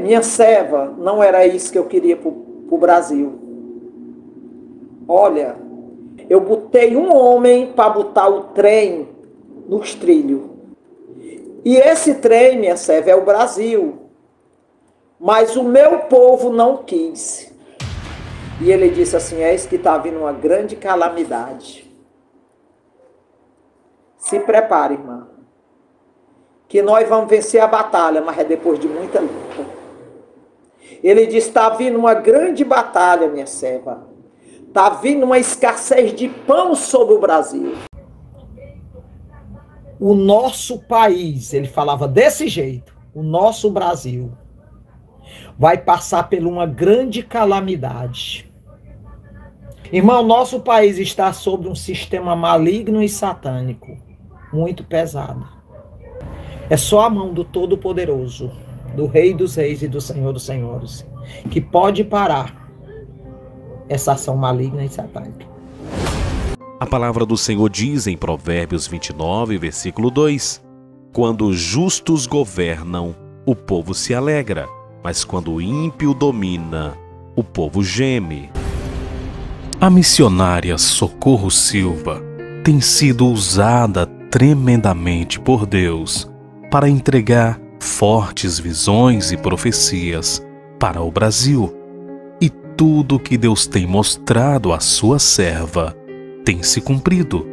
Minha serva, não era isso que eu queria para o Brasil. Olha, eu botei um homem para botar o trem nos trilhos. E esse trem, minha serva, é o Brasil. Mas o meu povo não quis. E ele disse assim, isso que está vindo uma grande calamidade. Se prepare, irmã. Que nós vamos vencer a batalha, mas é depois de muita luta. Ele disse, está vindo uma grande batalha, minha serva. Está vindo uma escassez de pão sobre o Brasil. O nosso país, ele falava desse jeito, o nosso Brasil, vai passar por uma grande calamidade. Irmão, nosso país está sob um sistema maligno e satânico, muito pesado. É só a mão do Todo-Poderoso, do Rei dos Reis e do Senhor dos Senhores, que pode parar essa ação maligna e satânica. A palavra do Senhor diz em Provérbios 29, versículo 2: quando os justos governam, o povo se alegra, mas quando o ímpio domina, o povo geme. A missionária Socorro Silva tem sido usada tremendamente por Deus para entregar fortes visões e profecias para o Brasil. E tudo que Deus tem mostrado à sua serva tem se cumprido.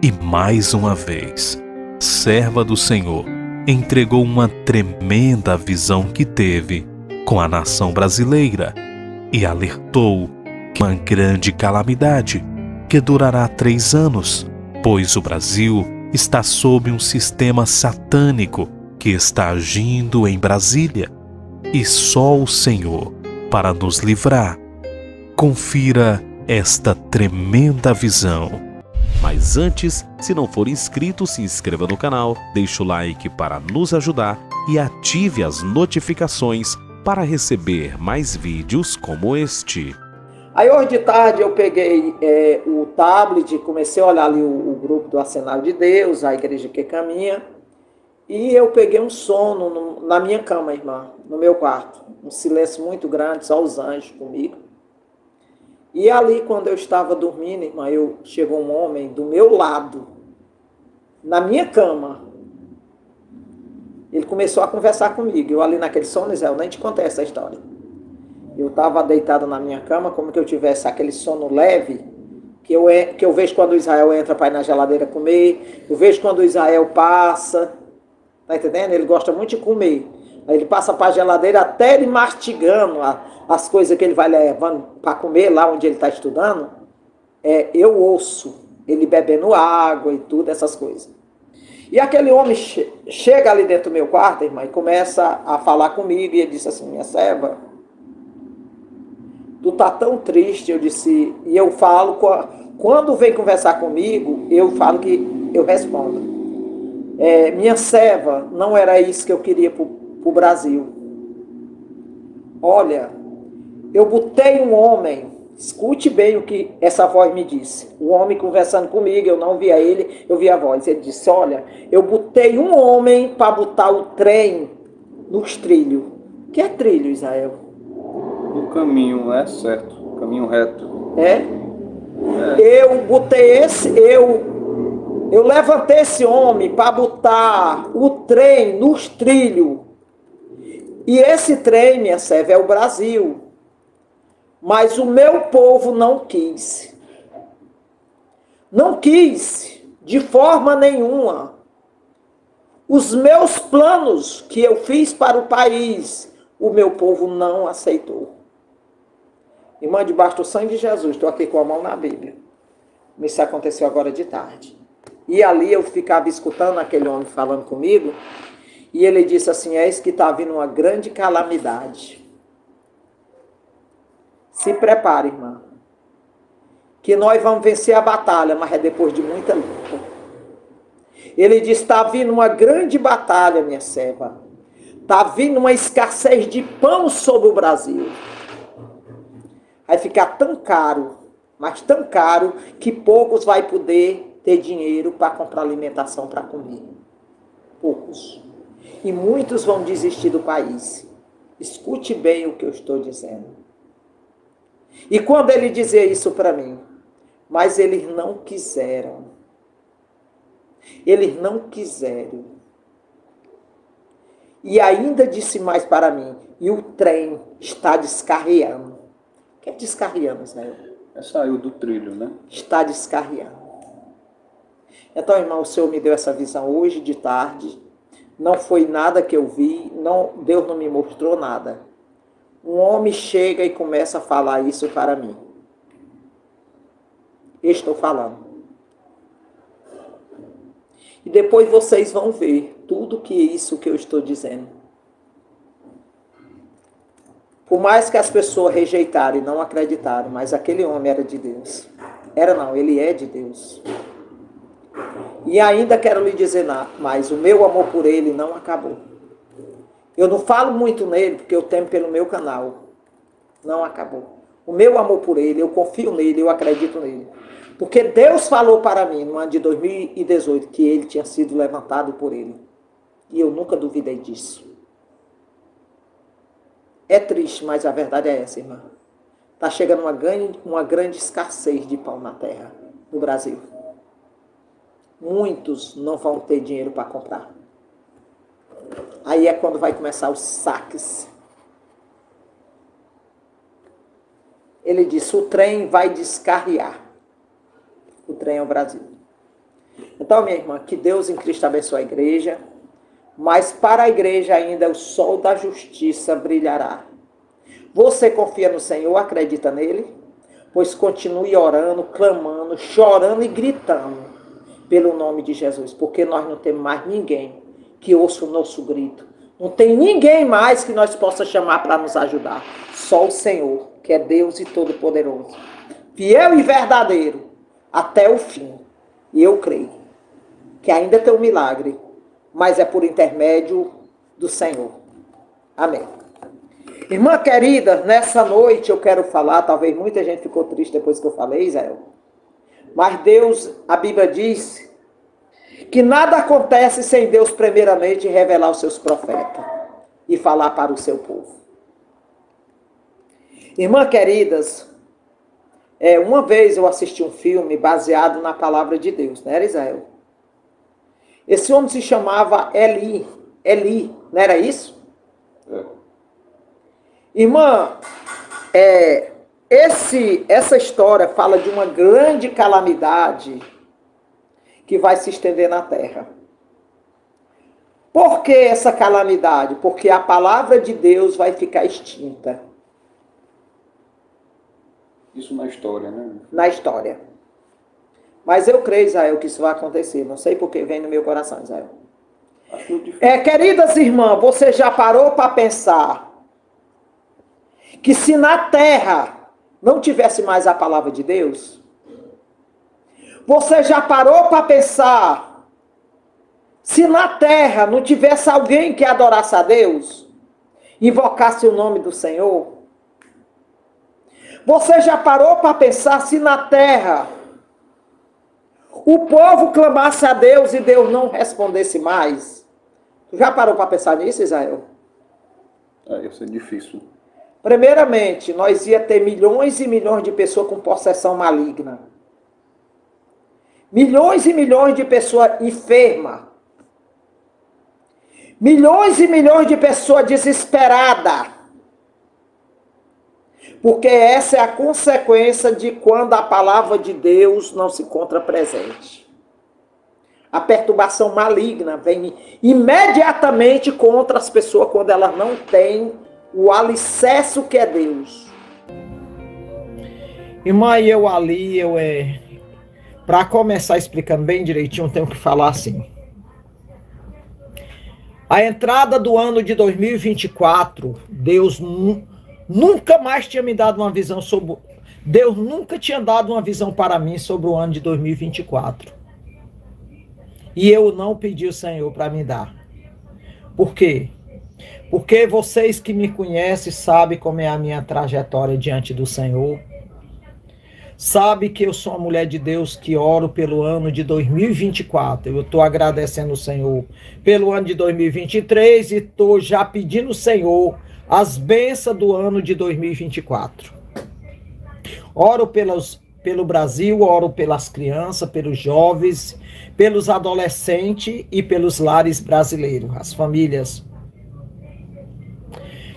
E mais uma vez, serva do Senhor entregou uma tremenda visão que teve com a nação brasileira e alertou que uma grande calamidade que durará 3 anos, pois o Brasil está sob um sistema satânico que está agindo em Brasília, e só o Senhor para nos livrar. Confira esta tremenda visão. Mas antes, se não for inscrito, se inscreva no canal, deixe o like para nos ajudar e ative as notificações para receber mais vídeos como este. Aí hoje de tarde eu peguei o tablet, comecei a olhar ali o grupo do Arsenal de Deus, a igreja que caminha, e eu peguei um sono na minha cama, irmã, no meu quarto. Um silêncio muito grande, só os anjos comigo. E ali, quando eu estava dormindo, irmã, chegou um homem do meu lado, na minha cama. Ele começou a conversar comigo. Eu ali naquele sono, Zé, eu nem te contei essa história. Eu estava deitado na minha cama, como que eu tivesse aquele sono leve, que eu vejo quando o Israel entra para ir na geladeira comer, eu vejo quando o Israel passa, tá entendendo? Ele gosta muito de comer. Aí ele passa para a geladeira até ele mastigando as coisas que ele vai levando para comer lá onde ele está estudando. Eu ouço ele bebendo água e tudo, essas coisas. E aquele homem chega ali dentro do meu quarto, irmã, e começa a falar comigo, e ele disse assim, minha serva, tu tá tão triste, eu disse, e eu falo, quando vem conversar comigo, eu falo que eu respondo. Minha serva, não era isso que eu queria pro Brasil. Olha, eu botei um homem, escute bem o que essa voz me disse. O homem conversando comigo, eu não via ele, eu via a voz. Ele disse, olha, eu botei um homem para botar o trem nos trilhos. O que é trilho, Israel? O caminho certo, o caminho reto. Eu botei eu levantei esse homem para botar o trem nos trilhos. E esse trem, minha serva, é o Brasil. Mas o meu povo não quis. Não quis, de forma nenhuma. Os meus planos que eu fiz para o país, o meu povo não aceitou. Irmã, debaixo do sangue de Jesus, estou aqui com a mão na Bíblia. Isso aconteceu agora de tarde. E ali eu ficava escutando aquele homem falando comigo, e ele disse assim, isso que está vindo uma grande calamidade. Se prepare, irmã, que nós vamos vencer a batalha, mas é depois de muita luta. Ele disse, está vindo uma grande batalha, minha serva. Está vindo uma escassez de pão sobre o Brasil. Vai ficar tão caro, mas tão caro, que poucos vai poder ter dinheiro para comprar alimentação para comer. Poucos. E muitos vão desistir do país. Escute bem o que eu estou dizendo. E quando ele dizia isso para mim, mas eles não quiseram. Eles não quiseram. E ainda disse mais para mim, e o trem está descarriando. O que é descarriando, Israel? Saiu do trilho, né? Está descarriando. Então, irmão, o Senhor me deu essa visão hoje de tarde. Não foi nada que eu vi, Deus não me mostrou nada. Um homem chega e começa a falar isso para mim. Eu estou falando. E depois vocês vão ver tudo que isso que eu estou dizendo. Por mais que as pessoas rejeitarem e não acreditaram, mas aquele homem era de Deus. Era não, ele é de Deus. E ainda quero lhe dizer mais, o meu amor por ele não acabou. Eu não falo muito nele, porque eu temo pelo meu canal. Não acabou. O meu amor por ele, eu confio nele, eu acredito nele. Porque Deus falou para mim, no ano de 2018, que ele tinha sido levantado por ele. E eu nunca duvidei disso. É triste, mas a verdade é essa, irmã. Está chegando uma grande escassez de pão na terra, no Brasil. Muitos não vão ter dinheiro para comprar. Aí é quando vai começar os saques. Ele disse, o trem vai descarriar. O trem é o Brasil. Então, minha irmã, que Deus em Cristo abençoe a igreja, mas para a igreja ainda o sol da justiça brilhará. Você confia no Senhor, acredita nele? Pois continue orando, clamando, chorando e gritando pelo nome de Jesus, porque nós não temos mais ninguém que ouça o nosso grito. Não tem ninguém mais que nós possa chamar para nos ajudar. Só o Senhor, que é Deus e Todo-Poderoso. Fiel e verdadeiro, até o fim. E eu creio que ainda tem um milagre, mas é por intermédio do Senhor. Amém. Irmã querida, nessa noite eu quero falar, talvez muita gente ficou triste depois que eu falei, Israel. Mas Deus, a Bíblia diz que nada acontece sem Deus primeiramente revelar os seus profetas e falar para o seu povo. Irmã queridas, uma vez eu assisti um filme baseado na palavra de Deus, não era, Israel? Esse homem se chamava Eli, não era isso? Irmã, essa história fala de uma grande calamidade que vai se estender na terra. Por que essa calamidade? Porque a palavra de Deus vai ficar extinta. Isso na história, né? Na história. Mas eu creio, Israel, que isso vai acontecer. Não sei porque vem no meu coração, Israel. Queridas irmãs, você já parou para pensar que se na terra não tivesse mais a palavra de Deus? Você já parou para pensar se na terra não tivesse alguém que adorasse a Deus, invocasse o nome do Senhor? Você já parou para pensar se na terra o povo clamasse a Deus e Deus não respondesse mais? Já parou para pensar nisso, Israel? Isso é difícil. Primeiramente, nós ia ter milhões e milhões de pessoas com possessão maligna. Milhões e milhões de pessoas enfermas. Milhões e milhões de pessoas desesperadas. Porque essa é a consequência de quando a palavra de Deus não se encontra presente. A perturbação maligna vem imediatamente contra as pessoas quando elas não têm o alicerce que é Deus. Irmã, para começar explicando bem direitinho, eu tenho que falar assim. A entrada do ano de 2024, Deus nunca mais tinha me dado uma visão sobre... Deus nunca tinha dado uma visão para mim sobre o ano de 2024. E eu não pedi ao Senhor para me dar. Por quê? Porque vocês que me conhecem sabem como é a minha trajetória diante do Senhor. Sabe que eu sou uma mulher de Deus que oro pelo ano de 2024. Eu estou agradecendo o Senhor pelo ano de 2023 e estou já pedindo ao Senhor as bênçãos do ano de 2024. Oro pelo Brasil, oro pelas crianças, pelos jovens, pelos adolescentes e pelos lares brasileiros, as famílias.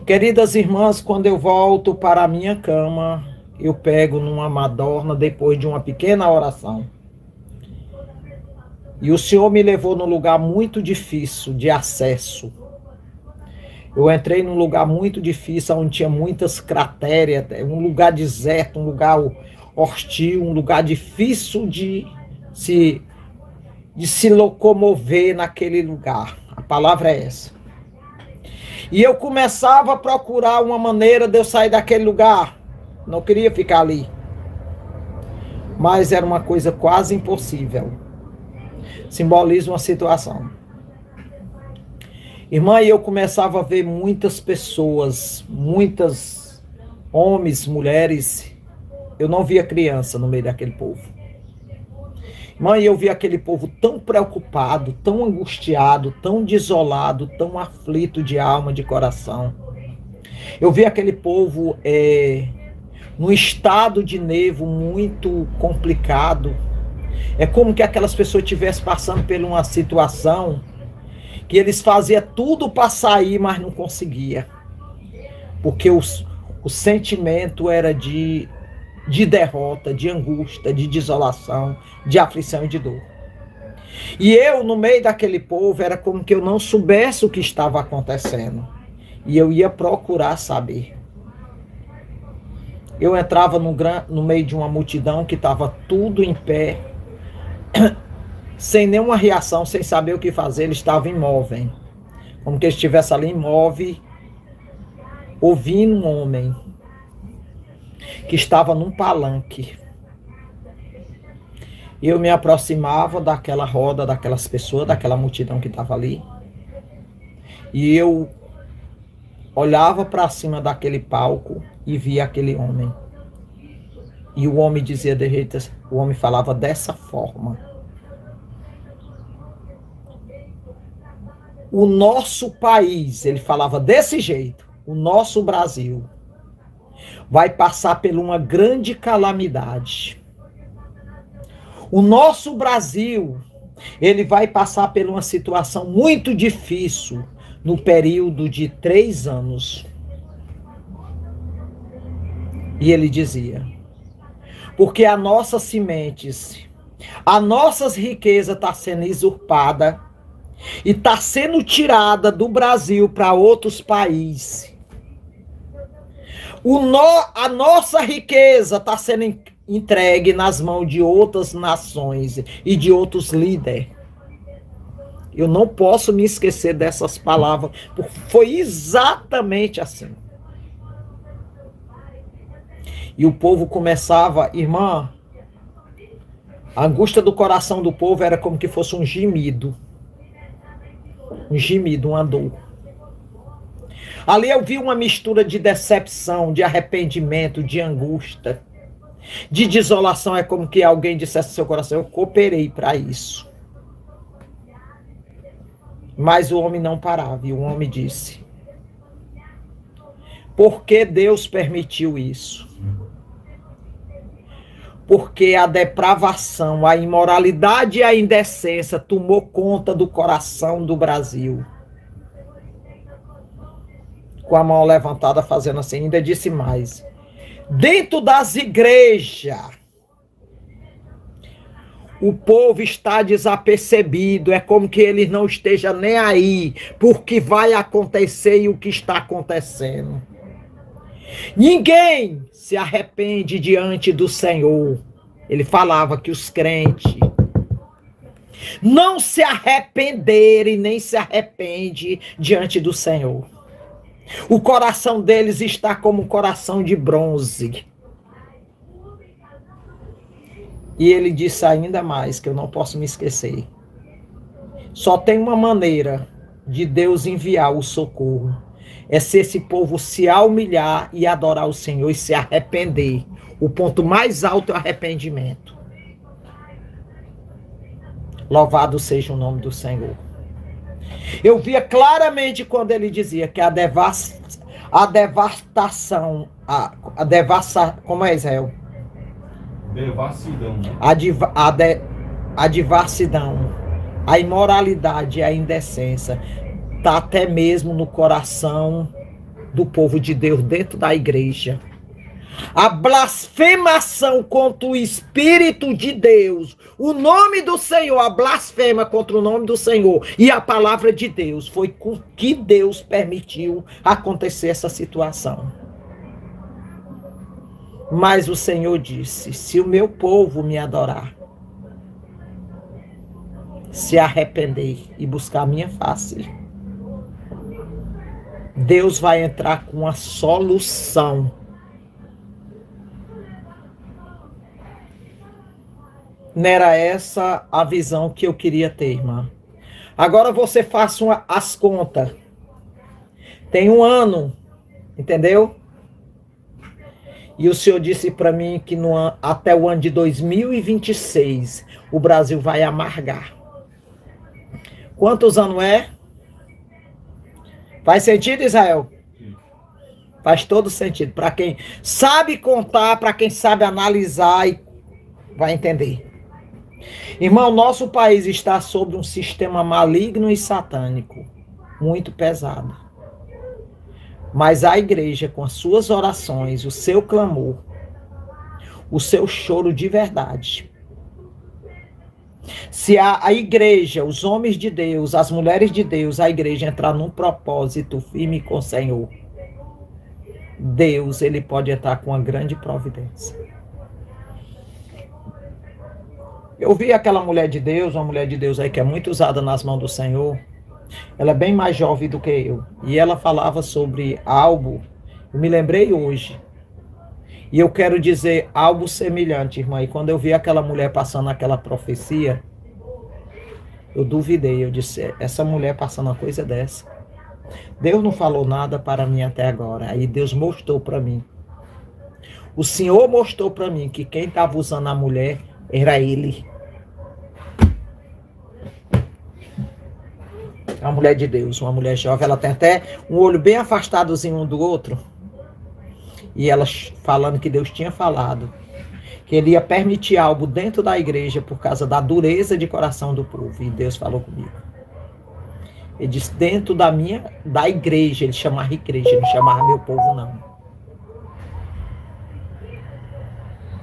Queridas irmãs, quando eu volto para a minha cama, eu pego numa madorna depois de uma pequena oração. E o Senhor me levou num lugar muito difícil de acesso. Eu entrei num lugar muito difícil, onde tinha muitas crateras, um lugar deserto, um lugar hostil, um lugar difícil de se locomover naquele lugar. A palavra é essa. E eu começava a procurar uma maneira de eu sair daquele lugar. Não queria ficar ali. Mas era uma coisa quase impossível. Simboliza uma situação. Irmã, eu começava a ver muitas pessoas, muitas homens, mulheres. Eu não via criança no meio daquele povo. Irmã, eu via aquele povo tão preocupado, tão angustiado, tão desolado, tão aflito de alma, de coração. Eu via aquele povo num estado de nervo muito complicado. É como que aquelas pessoas estivessem passando por uma situação que eles faziam tudo para sair, mas não conseguia. Porque o sentimento era de derrota, de angústia, de desolação, de aflição e de dor. E eu, no meio daquele povo, era como que eu não soubesse o que estava acontecendo. E eu ia procurar saber. Eu entrava no meio de uma multidão que estava tudo em pé, sem nenhuma reação, sem saber o que fazer. Eles estavam imóveis, como que eles estivessem ali imóvel, ouvindo um homem que estava num palanque. Eu me aproximava daquela roda, daquelas pessoas, daquela multidão que estava ali, e eu olhava para cima daquele palco e via aquele homem. E o homem dizia de jeito, o homem falava dessa forma: o nosso país, ele falava desse jeito, o nosso Brasil vai passar por uma grande calamidade. O nosso Brasil, ele vai passar por uma situação muito difícil no período de 3 anos. E ele dizia: porque a nossas sementes, a nossas riquezas está sendo usurpada e está sendo tirada do Brasil para outros países. A nossa riqueza está sendo entregue nas mãos de outras nações e de outros líderes. Eu não posso me esquecer dessas palavras, porque foi exatamente assim. E o povo começava, irmã, a angústia do coração do povo era como que fosse um gemido. Um gemido, uma dor. Ali eu vi uma mistura de decepção, de arrependimento, de angústia, de desolação. É como que alguém dissesse ao seu coração: eu cooperei para isso. Mas o homem não parava, e o homem disse: por que Deus permitiu isso? Porque a depravação, a imoralidade e a indecência tomou conta do coração do Brasil. Com a mão levantada, fazendo assim, ainda disse mais: dentro das igrejas, o povo está desapercebido, é como que eles não estejam nem aí, porque vai acontecer e o que está acontecendo. Ninguém se arrepende diante do Senhor. Ele falava que os crentes não se arrependerem, nem se arrepende diante do Senhor. O coração deles está como um coração de bronze. E ele disse ainda mais, que eu não posso me esquecer: só tem uma maneira de Deus enviar o socorro, é se esse povo se humilhar e adorar o Senhor e se arrepender. O ponto mais alto é o arrependimento. Louvado seja o nome do Senhor. Eu via claramente quando ele dizia que a devastação, como é, Israel? Devassidão. A devassidão, a imoralidade e a indecência está até mesmo no coração do povo de Deus, dentro da igreja. A blasfemação contra o Espírito de Deus, o nome do Senhor, a blasfema contra o nome do Senhor e a palavra de Deus, foi com que Deus permitiu acontecer essa situação. Mas o Senhor disse: se o meu povo me adorar, se arrepender e buscar a minha face, Deus vai entrar com a solução. Não era essa a visão que eu queria ter, irmã. Agora você faça as contas. Tem um ano, entendeu? E o Senhor disse para mim que até o ano de 2026 o Brasil vai amargar. Quantos anos é? Faz sentido, Israel? Faz todo sentido. Para quem sabe contar, para quem sabe analisar, vai entender. Irmão, nosso país está sob um sistema maligno e satânico, muito pesado. Mas a igreja, com as suas orações, o seu clamor, o seu choro de verdade. Se a igreja, os homens de Deus, as mulheres de Deus, a igreja entrar num propósito firme com o Senhor, Deus, ele pode entrar com uma grande providência. Eu vi aquela mulher de Deus, uma mulher de Deus aí que é muito usada nas mãos do Senhor. Ela é bem mais jovem do que eu. E ela falava sobre algo, eu me lembrei hoje. E eu quero dizer algo semelhante, irmã. E quando eu vi aquela mulher passando aquela profecia, eu duvidei. Eu disse, essa mulher passando uma coisa dessa. Deus não falou nada para mim até agora. Aí Deus mostrou para mim. O Senhor mostrou para mim que quem estava usando a mulher era Ele. Uma mulher de Deus, uma mulher jovem. Ela tem até um olho bem afastadozinho um do outro. E ela falando que Deus tinha falado que Ele ia permitir algo dentro da igreja por causa da dureza de coração do povo. E Deus falou comigo. Ele disse, dentro da igreja, Ele chamava igreja, Ele não chamava meu povo, não.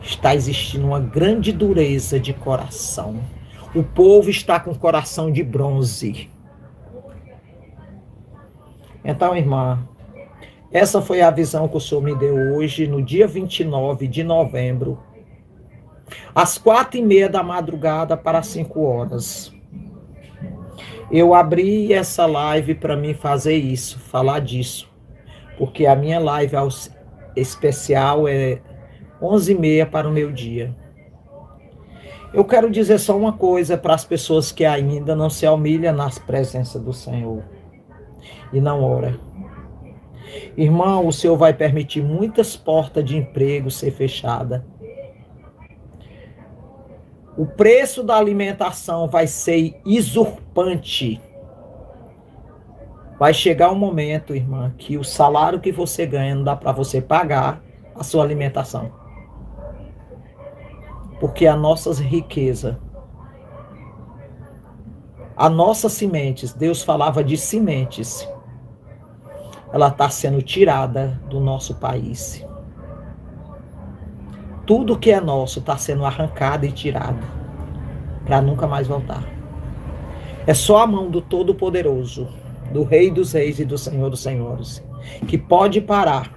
Está existindo uma grande dureza de coração. O povo está com coração de bronze. Então, irmã, essa foi a visão que o Senhor me deu hoje, no dia 29 de novembro, às 4:30 da madrugada para 5 horas. Eu abri essa live para mim fazer isso, falar disso, porque a minha live especial é 11:30 para o meu dia. Eu quero dizer só uma coisa para as pessoas que ainda não se humilham na presença do Senhor e não ora. Irmão, o Senhor vai permitir muitas portas de emprego ser fechadas. O preço da alimentação vai ser exorbitante. Vai chegar um momento, irmã, que o salário que você ganha não dá para você pagar a sua alimentação. Porque as nossas riquezas, as nossas sementes, Deus falava de sementes, ela está sendo tirada do nosso país. Tudo que é nosso está sendo arrancado e tirado, para nunca mais voltar. É só a mão do Todo-Poderoso, do Rei dos Reis e do Senhor dos Senhores, que pode parar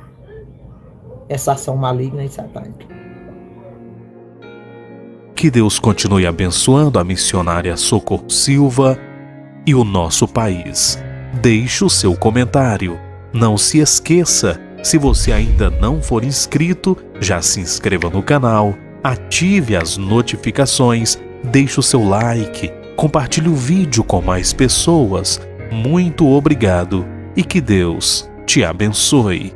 essa ação maligna e satânica. Que Deus continue abençoando a missionária Socorro Silva e o nosso país. Deixe o seu comentário. Não se esqueça, se você ainda não for inscrito, já se inscreva no canal, ative as notificações, deixe o seu like, compartilhe o vídeo com mais pessoas. Muito obrigado e que Deus te abençoe.